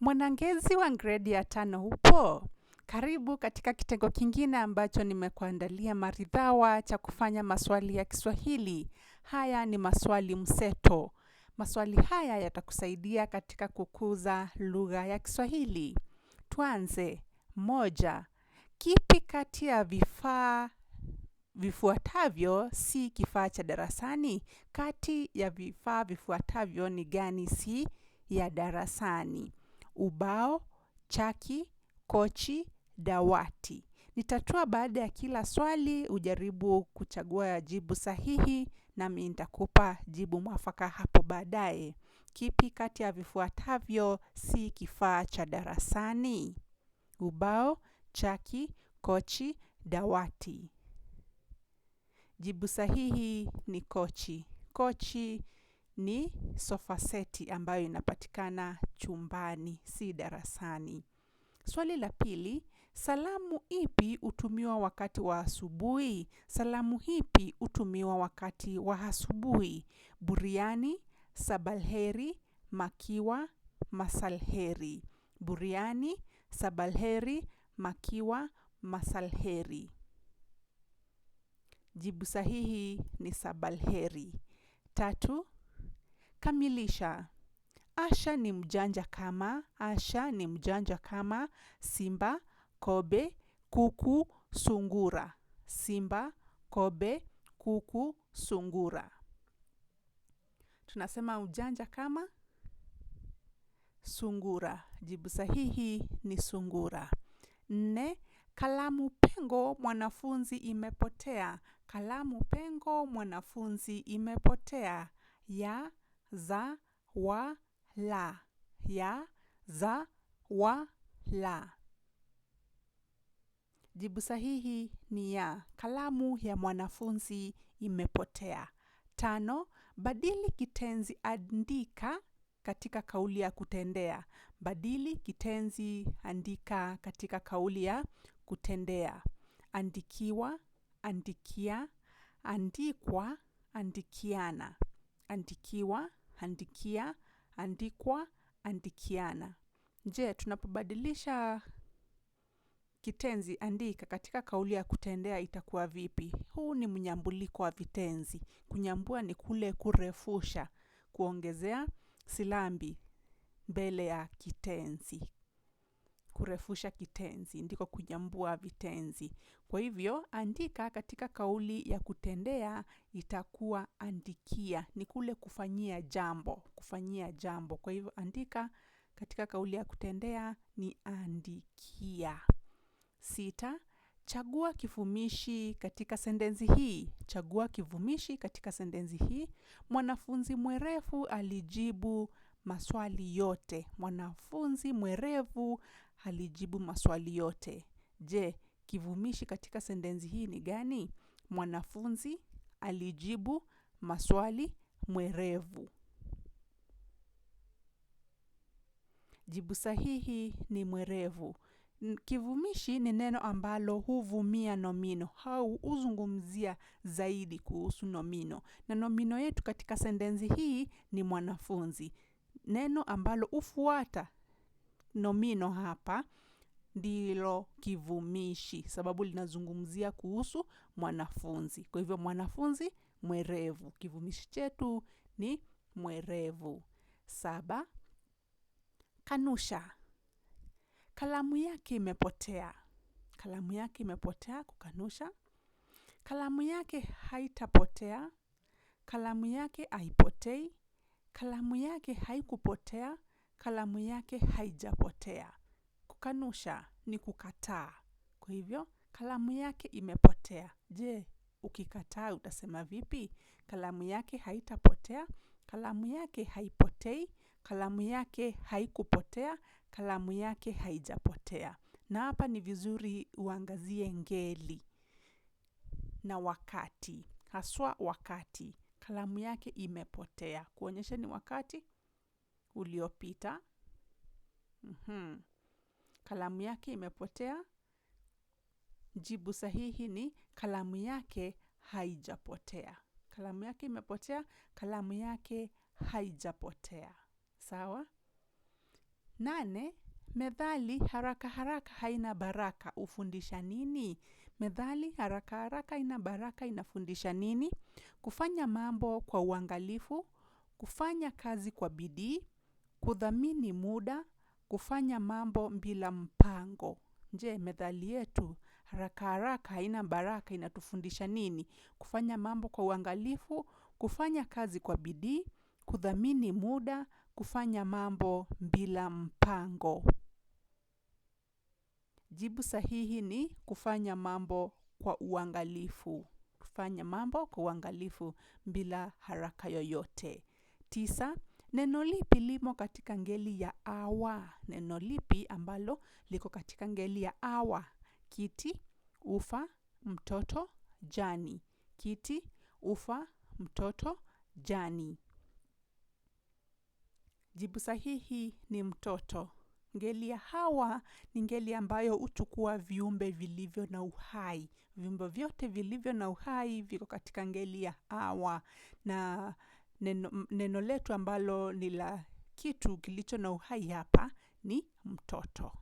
Mwanangezi wa grade ya 5 upo? Karibu katika kitengo kingine ambacho nimekuandalia maridhawa cha kufanya maswali ya Kiswahili. Haya ni maswali mseto. Maswali haya yatakusaidia katika kukuza lugha ya Kiswahili. Tuanze. 1. Kipi kati ya vifaa vifuatavyo si kifaa cha darasani? Kati ya vifaa vifuatavyo ni gani si ya darasani? Ubao, chaki, kochi, dawati. Nitatoa baada ya kila swali ujaribu kuchagua jibu sahihi nami nitakupa jibu mwafaka hapo baadaye. Kipi kati ya vifuatavyo si kifaa cha darasani? Ubao, chaki, kochi, dawati. Jibu sahihi ni kochi. Kochi ni sofa seti ambayo inapatikana chumbani, si darasani. Swali la pili, salamu ipi hutumiwa wakati wa asubuhi? Salamu ipi hutumiwa wakati wa asubuhi? Buriani, sabalheri, makiwa, masalheri. Buriani, sabalheri, makiwa, masalheri. Jibu sahihi ni sabalheri. 3. Kamilisha. Asha ni mjanja kama. Asha ni mjanja kama simba, kobe, kuku, sungura. Simba, kobe, kuku, sungura. Tunasema mjanja kama sungura. Jibu sahihi ni sungura. 4. Kalamu pengo mwanafunzi imepotea. Kalamu pengo mwanafunzi imepotea. Ya, za, wa, la. Ya, za, wa, la. Jibu sahihi ni ya. Kalamu ya mwanafunzi imepotea. 5. Badili kitenzi andika katika kauli ya kutendea. Badili kitenzi andika katika kauli ya kutendea. Andikiwa, andikia, andikwa, andikiana. Andikiwa, andikia, andikwa, andikiana. Je, tunapobadilisha kitenzi andika katika kauli ya kutendea itakuwa vipi? Huu ni mnyambuliko wa vitenzi. Kunyambua ni kule kurefusha, kuongezea silambi mbele ya kitenzi. Kurefusha kitenzi ndiko kunyambua vitenzi. Kwa hivyo, andika katika kauli ya kutendea itakuwa andikia. Ni kule kufanyia jambo. Kufanyia jambo. Kwa hivyo, andika katika kauli ya kutendea ni andikia. 6. Chagua kivumishi katika sentensi hii. Chagua kivumishi katika sentensi hii. Mwanafunzi mwerevu alijibu maswali yote. Mwanafunzi mwerevu alijibu maswali yote. Je, kivumishi katika sentensi hii ni gani? Mwanafunzi alijibu maswali mwerevu. Jibu sahihi ni mwerevu. Kivumishi ni neno ambalo huvumia nomino au huzungumzia zaidi kuhusu nomino. Na nomino yetu katika sentensi hii ni mwanafunzi. Neno ambalo hufuata nomino hapa ndilo kivumishi sababu linazungumzia kuhusu mwanafunzi. Kwa hivyo mwanafunzi mwerevu. Kivumishi chetu ni mwerevu. 7. Kanusha. Kalamu yake imepotea. Kalamu yake imepotea, kukanusha. Kalamu yake haitapotea. Kalamu yake haipotei. Kalamu yake haikupotea. Kalamu yake haijapotea. Kukanusha ni kukataa. Kwa hivyo, kalamu yake imepotea. Je, ukikataa utasema vipi? Kalamu yake haitapotea. Kalamu yake haipotei. Kalamu yake haikupotea. Kalamu yake haijapotea. Na hapa ni vizuri uangazie ngeli na wakati. Haswa wakati. Kalamu yake imepotea. Kuonyesha ni wakati uliopita. Kalamu yake imepotea. Jibu sahihi ni kalamu yake haijapotea. Kalamu yake imepotea. Kalamu yake haijapotea. Sawa? 8. Methali haraka haraka haina baraka hufundisha nini? Methali haraka haraka haina baraka inafundisha nini? Kufanya mambo kwa uangalifu, kufanya kazi kwa bidii, kudhamini muda, kufanya mambo bila mpango. Je, methali yetu haraka haraka haina baraka inatufundisha nini? Kufanya mambo kwa uangalifu, kufanya kazi kwa bidii, kudhamini muda, kufanya mambo bila mpango. Jibu sahihi ni kufanya mambo kwa uangalifu. Kufanya mambo kwa uangalifu bila haraka yoyote. 9. Neno lipi limo katika ngeli ya awa? Neno lipi ambalo liko katika ngeli ya awa? Kiti, ufa, mtoto, jani. Kiti, ufa, mtoto, jani. Jibu sahihi ni mtoto. Ngeli ya hawa ni ngeli ambayo huchukua viumbe vilivyo na uhai. Viumbe vyote vilivyo na uhai viko katika ngeli ya hawa. Na neno letu ambalo ni la kitu kilicho na uhai hapa ni mtoto.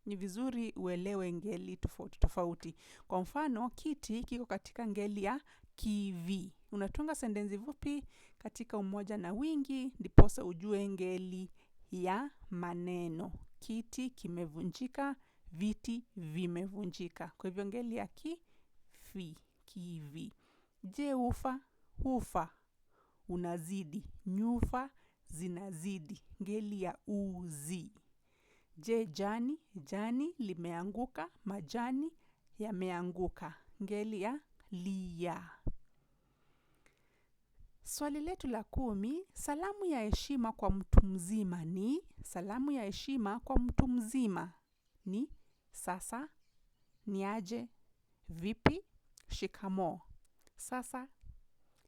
Ni vizuri uelewe ngeli tofauti tofauti. Kwa mfano, kiti kiko katika ngeli ya kivi. Unatunga sentensi fupi katika umoja na wingi, ndiposa ujue ngeli ya maneno. Kiti kimevunjika, viti vimevunjika. Kwa hivyo ngeli ya kivi. Je, ufa, hufa, unazidi. Nyufa, zinazidi. Ngeli ya uzi. Je, jani, jani limeanguka, majani yameanguka. Ngeli ya lia. Swali letu la 10, salamu ya heshima kwa mtu mzima ni? Salamu ya heshima kwa mtu mzima ni sasa, niaje, vipi, shikamoo. Sasa,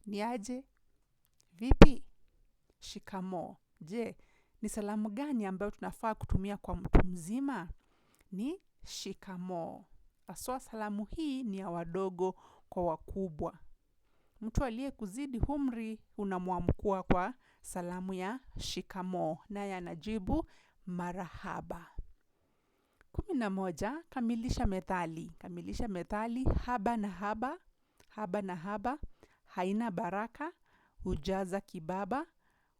niaje, vipi, shikamoo. Je, ni salamu gani ambayo tunafaa kutumia kwa mtu mzima? Ni shikamoo. Haswa salamu hii ni ya wadogo kwa wakubwa. Mtu aliyekuzidi umri unamwamkua kwa salamu ya shikamoo, naye anajibu marahaba. 11. Kamilisha methali. Kamilisha methali. Haba na haba. Haba na haba. Haina baraka. Hujaza kibaba.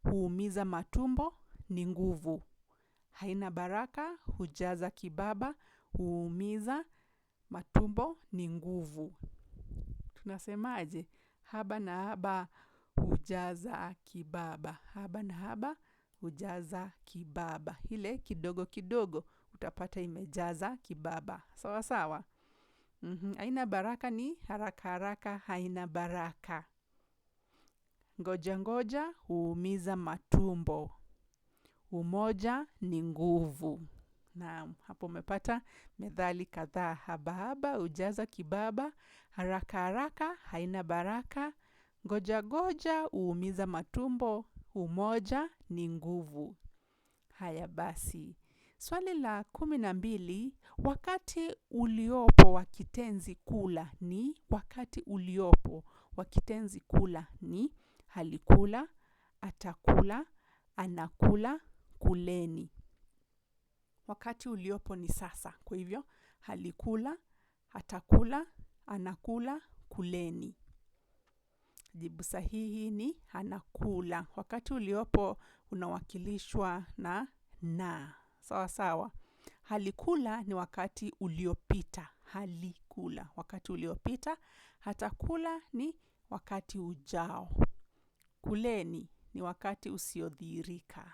Huumiza matumbo. Ni nguvu. Haina baraka. Hujaza kibaba. Huumiza matumbo. Ni nguvu. Tunasemaje? Haba na haba hujaza kibaba. Haba na haba hujaza kibaba. Ile kidogo kidogo utapata imejaza kibaba. Sawa sawa. Haina baraka ni haraka haraka haina baraka. Ngoja ngoja huumiza matumbo. Umoja ni nguvu. Naam, hapo umepata methali kadhaa. Haba haba hujaza kibaba, haraka haraka haina baraka, ngoja ngoja huumiza matumbo, umoja ni nguvu. Haya basi. Swali la 12, wakati uliopo wa kitenzi kula ni? Wakati uliopo wa kitenzi kula ni? Alikula, atakula, anakula, kuleni. Wakati uliopo ni sasa. Kwa hivyo, alikula, atakula, anakula, kuleni. Jibu sahihi ni anakula. Wakati uliopo unawakilishwa na. Sawa sawa. Alikula ni wakati uliopita. Alikula. Wakati uliopita. Atakula ni wakati ujao. Kuleni ni wakati usiodhihirika.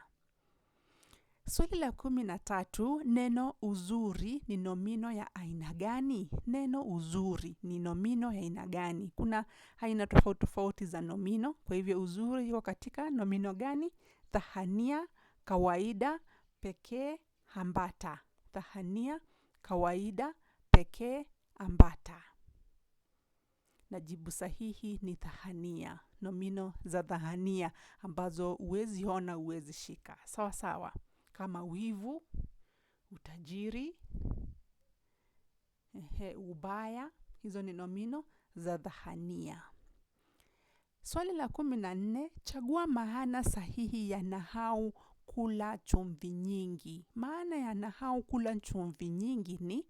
Swali la 13, neno uzuri ni nomino ya aina gani? Neno uzuri ni nomino ya aina gani? Kuna aina tofauti tofauti za nomino. Kwa hivyo uzuri yuko katika nomino gani? Dhahania, kawaida, pekee, ambata. Dhahania, kawaida, pekee, ambata. Na jibu sahihi ni dhahania. Nomino za dhahania ambazo huwezi ona huwezi shika. Sawa sawa. Kama wivu, utajiri, ubaya, hizo ni nomino za dhahania. Swali la 14, chagua maana sahihi ya nahau kula chumvi nyingi. Maana ya nahau kula chumvi nyingi ni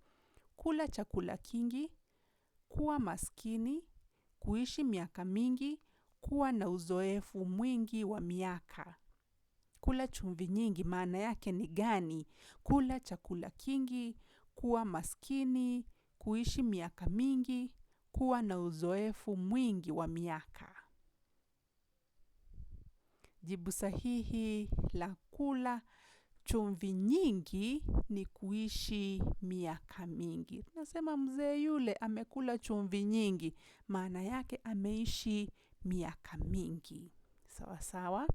kula chakula kingi, kuwa maskini, kuishi miaka mingi, kuwa na uzoefu mwingi wa miaka. Kula chumvi nyingi maana yake ni gani? Kula chakula kingi, kuwa maskini, kuishi miaka mingi, kuwa na uzoefu mwingi wa miaka. Jibu sahihi la kula chumvi nyingi ni kuishi miaka mingi. Tunasema mzee yule amekula chumvi nyingi, maana yake ameishi miaka mingi. Sawa sawa.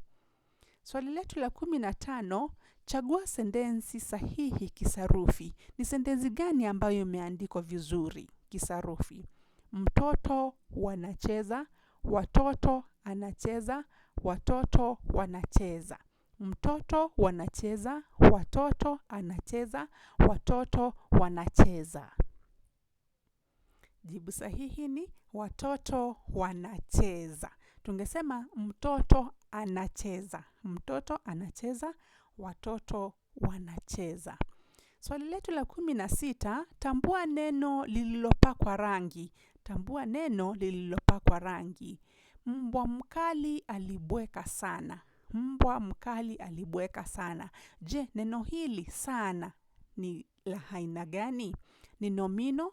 Swali letu la 15, chagua sentensi sahihi kisarufi. Ni sentensi gani ambayo imeandikwa vizuri kisarufi? Mtoto wanacheza, watoto anacheza, watoto wanacheza. Mtoto wanacheza, watoto anacheza, watoto wanacheza. Jibu sahihi ni watoto wanacheza. Tungesema mtoto anacheza. Mtoto anacheza, watoto wanacheza. Swali letu la 16, tambua neno lililopakwa rangi. Tambua neno lililopakwa rangi. Mbwa mkali alibweka sana. Mbwa mkali alibweka sana. Je, neno hili sana ni la aina gani? Ni nomino,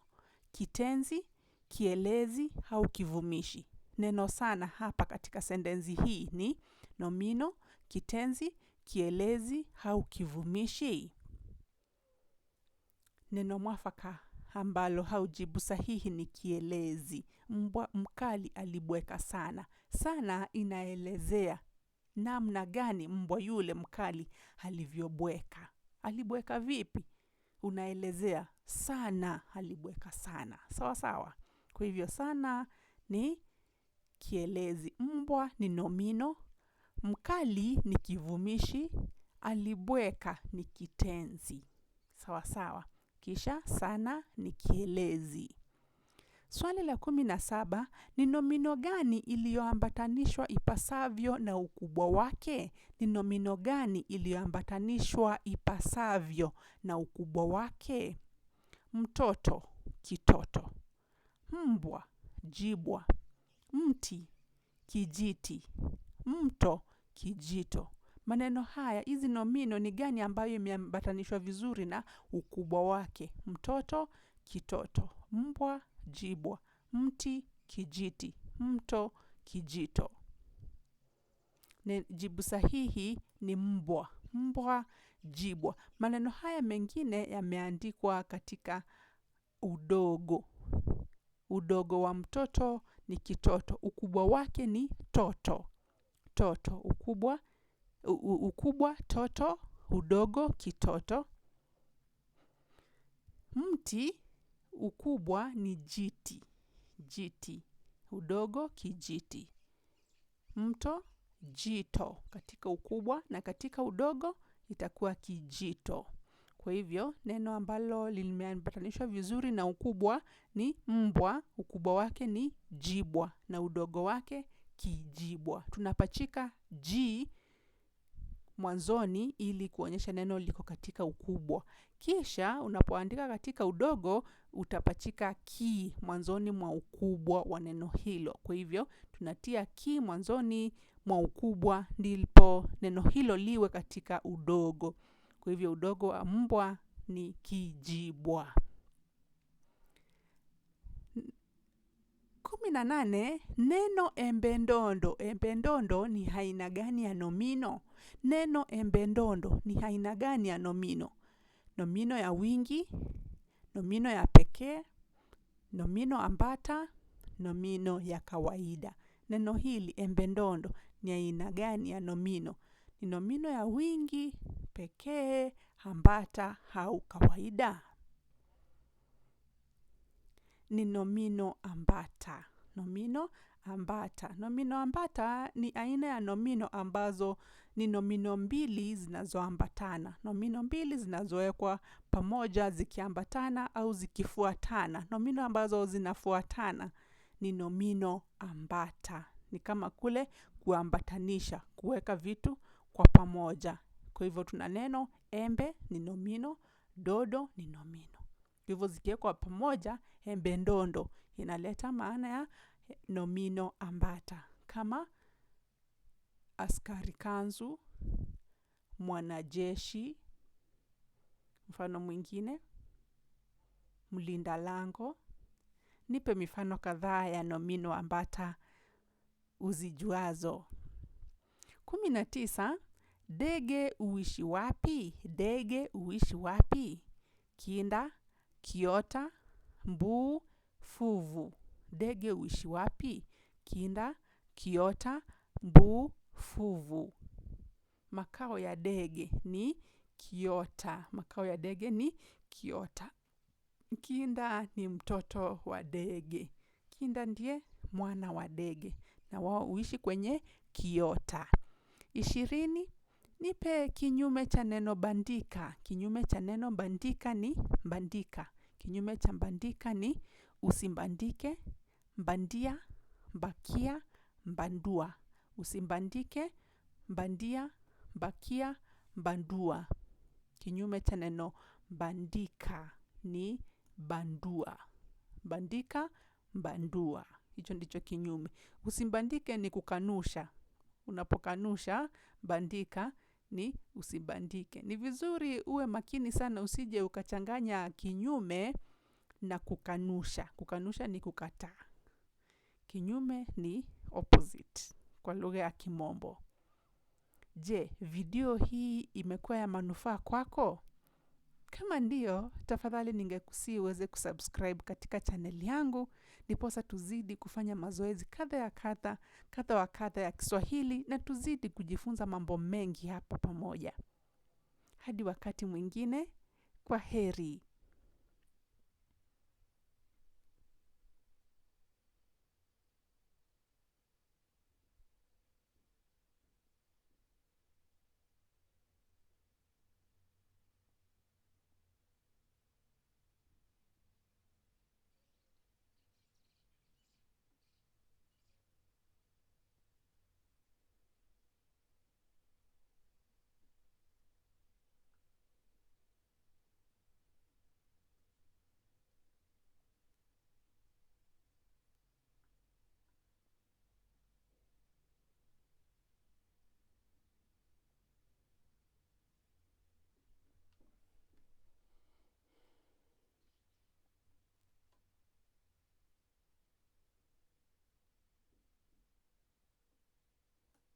kitenzi, kielezi au kivumishi? Neno sana hapa katika sentensi hii ni nomino, kitenzi, kielezi au kivumishi? Neno mwafaka ambalo au jibu sahihi ni kielezi. Mbwa mkali alibweka sana. Sana inaelezea namna gani mbwa yule mkali alivyobweka. Alibweka vipi? Unaelezea sana alibweka sana. Sawa sawa. Kwa hivyo sana ni kielezi, mbwa ni nomino, mkali ni kivumishi, alibweka ni kitenzi. Sawa sawa. Kisha sana ni kielezi. Swali la 17, ni nomino gani iliyoambatanishwa ipasavyo na ukubwa wake? Ni nomino gani iliyoambatanishwa ipasavyo na ukubwa wake? Mtoto, kitoto. Mbwa, jibwa. Mti, kijiti. Mto, kijito. Maneno haya, hizi nomino ni gani ambayo imeambatanishwa vizuri na ukubwa wake? Mtoto, kitoto. Mbwa, jibwa. Mti, kijiti. Mto, kijito. Jibu sahihi ni mbwa. Mbwa, jibwa. Maneno haya mengine yameandikwa katika udogo. Udogo wa mtoto ni kitoto. Ukubwa wake ni toto. Toto, ukubwa toto, udogo kitoto. Mti, ukubwa ni jiti. Jiti, udogo kijiti. Mto, jito. Katika ukubwa na katika udogo itakuwa kijito. Kwa hivyo, neno ambalo limeambatanishwa vizuri na ukubwa ni mbwa, ukubwa wake ni jibwa na udogo wake kijibwa. Tunapachika ji mwanzoni ili kuonyesha neno liko katika ukubwa. Kisha unapoandika katika udogo utapachika ki mwanzoni mwa ukubwa wa neno hilo. Kwa hivyo tunatia ki mwanzoni mwa ukubwa ndipo neno hilo liwe katika udogo. Kwa hivyo udogo wa mbwa ni kijibwa. 18, neno embendondo. Embendondo ni aina gani ya nomino? Neno embendondo ni aina gani ya nomino? Nomino ya wingi, nomino ya pekee, nomino ambata, nomino ya kawaida. Neno hili embendondo ni aina gani ya nomino? Ni nomino ya wingi, pekee, ambata au kawaida? Ni nomino ambata. Nomino ambata. Nomino ambata ni aina ya nomino ambazo ni nomino mbili zinazoambatana. Nomino mbili zinazowekwa pamoja zikiambatana au zikifuatana. Nomino ambazo zinafuatana ni nomino ambata. Ni kama kule kuambatanisha, kuweka vitu kwa pamoja. Kwa hivyo tuna neno embe ni nomino, dodo ni nomino. Kwa hivyo zikiwekwa pamoja, embe ndondo inaleta maana ya nomino ambata, kama askari kanzu, mwanajeshi. Mfano mwingine, mlinda lango. Nipe mifano kadhaa ya nomino ambata uzijuazo. 19. Dege uishi wapi? Dege uishi wapi? Kinda, kiota, mbuu, fuvu. Dege uishi wapi? Kinda, kiota, mbuu, fuvu. Makao ya dege ni kiota. Makao ya dege ni kiota. Kinda ni mtoto wa dege. Kinda ndiye mwana wa dege, na wao huishi kwenye kiota. 20. Nipe kinyume cha neno bandika. Kinyume cha neno bandika ni bandika. Kinyume cha bandika ni usimbandike, bandia, bakia, bandua. Usimbandike, bandia, bakia, bandua. Kinyume cha neno bandika ni bandua. Bandika, bandua. Hicho ndicho kinyume. Usimbandike ni kukanusha. Unapokanusha, bandika ni usibandike. Ni vizuri uwe makini sana usije ukachanganya kinyume na kukanusha. Kukanusha ni kukataa. Kinyume ni opposite kwa lugha ya kimombo. Je, video hii imekuwa ya manufaa kwako? Kama ndio, tafadhali ningekusihi uweze kusubscribe katika channel yangu, ndiposa tuzidi kufanya mazoezi kadha wa kadha ya Kiswahili, na tuzidi kujifunza mambo mengi hapa pamoja. Hadi wakati mwingine, kwaheri.